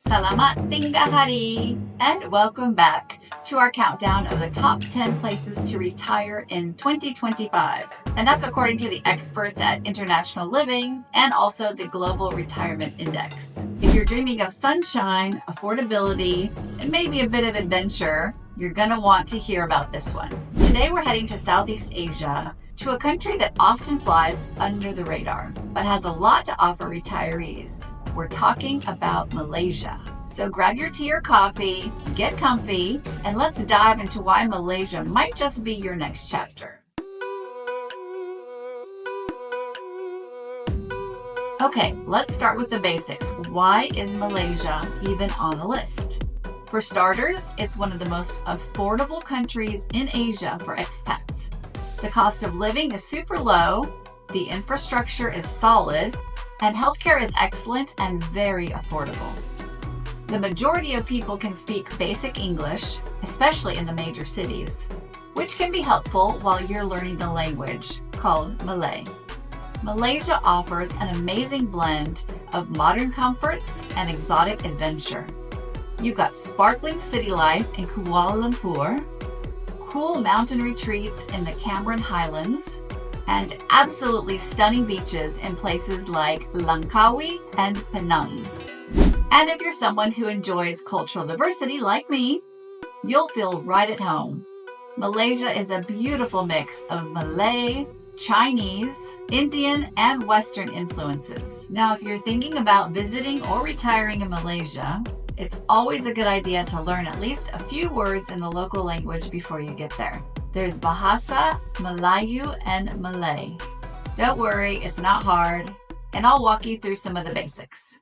Salamat tinggal hari, and welcome back to our countdown of the top 10 places to retire in 2025. And that's according to the experts at International Living and also the Global Retirement Index. If you're dreaming of sunshine, affordability, and maybe a bit of adventure, you're gonna want to hear about this one. Today we're heading to Southeast Asia, to a country that often flies under the radar, but has a lot to offer retirees. We're talking about Malaysia. So grab your tea or coffee, get comfy, and let's dive into why Malaysia might just be your next chapter. Okay, let's start with the basics. Why is Malaysia even on the list? For starters, it's one of the most affordable countries in Asia for expats. The cost of living is super low, the infrastructure is solid, and healthcare is excellent and very affordable. The majority of people can speak basic English, especially in the major cities, which can be helpful while you're learning the language, called Malay. Malaysia offers an amazing blend of modern comforts and exotic adventure. You've got sparkling city life in Kuala Lumpur, cool mountain retreats in the Cameron Highlands, and absolutely stunning beaches in places like Langkawi and Penang. And if you're someone who enjoys cultural diversity like me, you'll feel right at home. Malaysia is a beautiful mix of Malay, Chinese, Indian, and Western influences. Now, if you're thinking about visiting or retiring in Malaysia, it's always a good idea to learn at least a few words in the local language before you get there. There's Bahasa, Melayu, and Malay. Don't worry, it's not hard, and I'll walk you through some of the basics.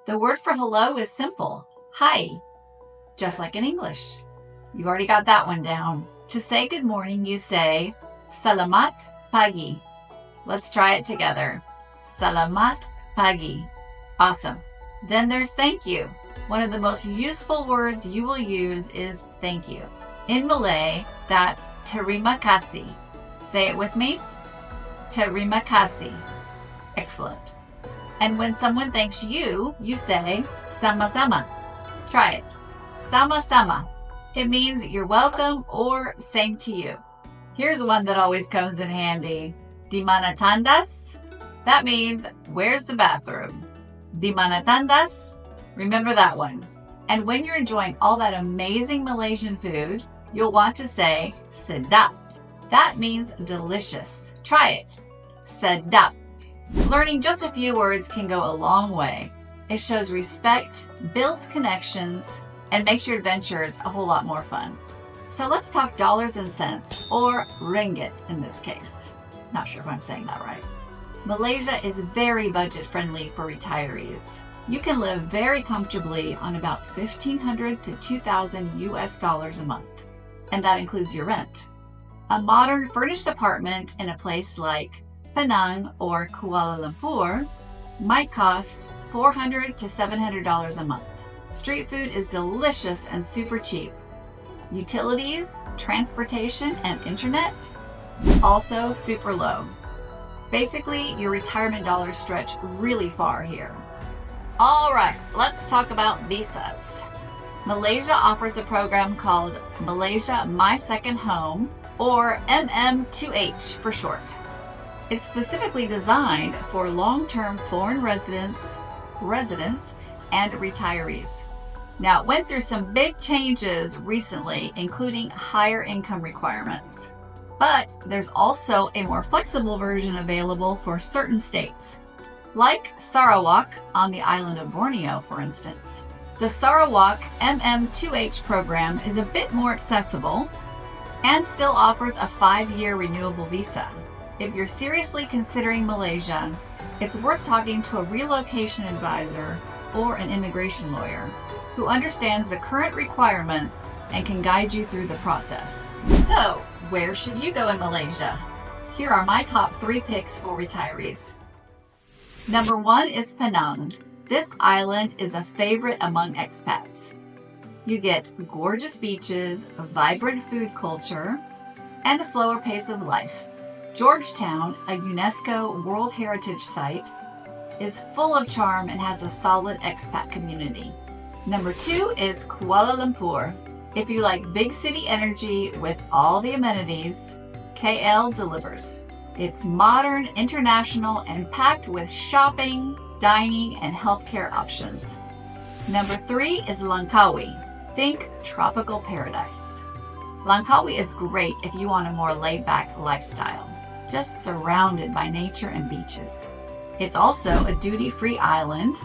The word for hello is simple, hi, just like in English. You already got that one down. To say good morning, you say, Salamat pagi. Let's try it together. Salamat pagi. Awesome. Then there's thank you. One of the most useful words you will use is thank you. In Malay, that's terima kasih. Say it with me. Terima kasih. Excellent. And when someone thanks you, you say sama-sama. Try it. Sama-sama. It means you're welcome or same to you. Here's one that always comes in handy. Di mana tandas? That means where's the bathroom? Di mana tandas? Remember that one. And when you're enjoying all that amazing Malaysian food, you'll want to say sedap. That means delicious. Try it. Sedap. Learning just a few words can go a long way. It shows respect, builds connections, and makes your adventures a whole lot more fun. So let's talk dollars and cents, or ringgit in this case. Not sure if I'm saying that right. Malaysia is very budget friendly for retirees. You can live very comfortably on about $1,500 to $2,000 US a month, and that includes your rent. A modern furnished apartment in a place like Penang or Kuala Lumpur might cost $400 to $700 a month. Street food is delicious and super cheap. Utilities, transportation, and internet, also super low. Basically, your retirement dollars stretch really far here. All right, let's talk about visas. Malaysia offers a program called Malaysia My Second Home, or MM2H for short. It's specifically designed for long-term foreign residents, and retirees. Now, it went through some big changes recently, including higher income requirements. But there's also a more flexible version available for certain states, like Sarawak on the island of Borneo, for instance. The Sarawak MM2H program is a bit more accessible and still offers a 5-year renewable visa. If you're seriously considering Malaysia, it's worth talking to a relocation advisor or an immigration lawyer who understands the current requirements and can guide you through the process. So, where should you go in Malaysia? Here are my top 3 picks for retirees. Number 1 is Penang. This island is a favorite among expats. You get gorgeous beaches, a vibrant food culture, and a slower pace of life. Georgetown, a UNESCO World Heritage Site, is full of charm and has a solid expat community. Number 2 is Kuala Lumpur. If you like big city energy with all the amenities, KL delivers. It's modern, international, and packed with shopping, dining, and healthcare options. Number 3 is Langkawi. Think tropical paradise. Langkawi is great if you want a more laid-back lifestyle, just surrounded by nature and beaches. It's also a duty-free island,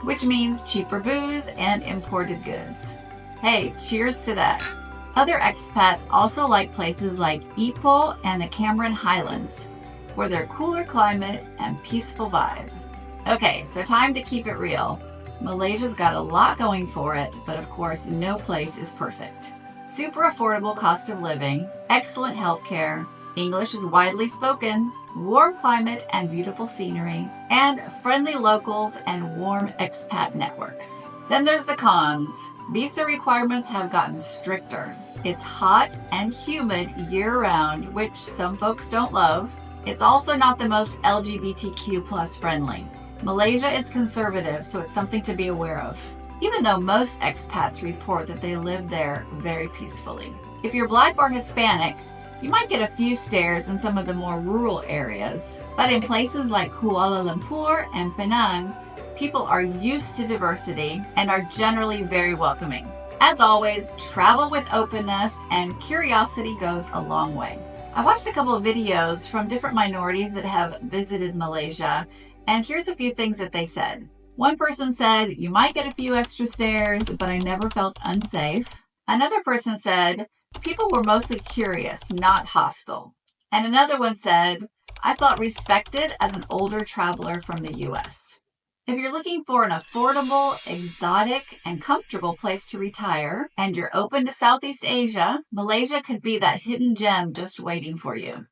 which means cheaper booze and imported goods. Hey, cheers to that. Other expats also like places like Ipoh and the Cameron Highlands for their cooler climate and peaceful vibe. Okay, so time to keep it real. Malaysia's got a lot going for it, but of course, no place is perfect. Super affordable cost of living, excellent healthcare, English is widely spoken, warm climate and beautiful scenery, and friendly locals and warm expat networks. Then there's the cons. Visa requirements have gotten stricter. It's hot and humid year-round, which some folks don't love. It's also not the most LGBTQ plus friendly. Malaysia is conservative, so it's something to be aware of, even though most expats report that they live there very peacefully. If you're Black or Hispanic, you might get a few stares in some of the more rural areas, but in places like Kuala Lumpur and Penang, people are used to diversity and are generally very welcoming. As always, travel with openness and curiosity goes a long way. I watched a couple of videos from different minorities that have visited Malaysia, and here's a few things that they said. One person said, "You might get a few extra stares, but I never felt unsafe." Another person said, "People were mostly curious, not hostile." And another one said, "I felt respected as an older traveler from the US." If you're looking for an affordable, exotic, and comfortable place to retire, and you're open to Southeast Asia, Malaysia could be that hidden gem just waiting for you.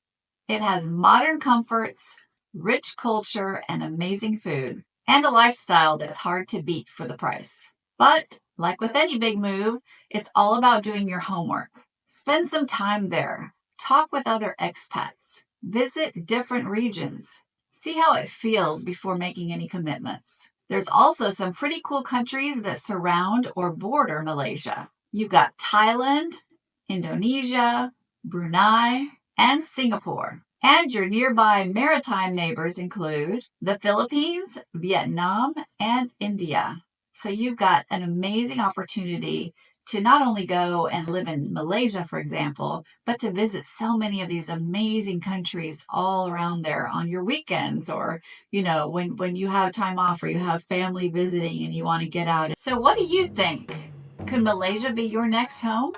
It has modern comforts, rich culture, and amazing food, and a lifestyle that's hard to beat for the price. But, like with any big move, it's all about doing your homework. Spend some time there. Talk with other expats. Visit different regions. See how it feels before making any commitments. There's also some pretty cool countries that surround or border Malaysia. You've got Thailand, Indonesia, Brunei, and Singapore. And your nearby maritime neighbors include the Philippines, Vietnam, and India. So you've got an amazing opportunity to not only go and live in Malaysia, for example, but to visit so many of these amazing countries all around there on your weekends, or, when you have time off or you have family visiting and you want to get out. So what do you think? Could Malaysia be your next home?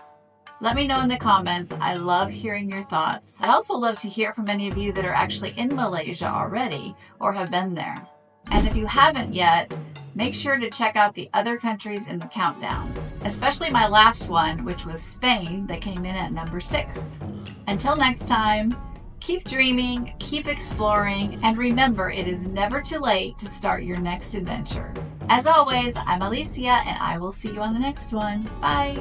Let me know in the comments. I love hearing your thoughts. I'd also love to hear from any of you that are actually in Malaysia already or have been there. And if you haven't yet, make sure to check out the other countries in the countdown, especially my last one, which was Spain, that came in at number 6. Until next time, keep dreaming, keep exploring, and remember, it is never too late to start your next adventure. As always, I'm Alicia, and I will see you on the next one. Bye!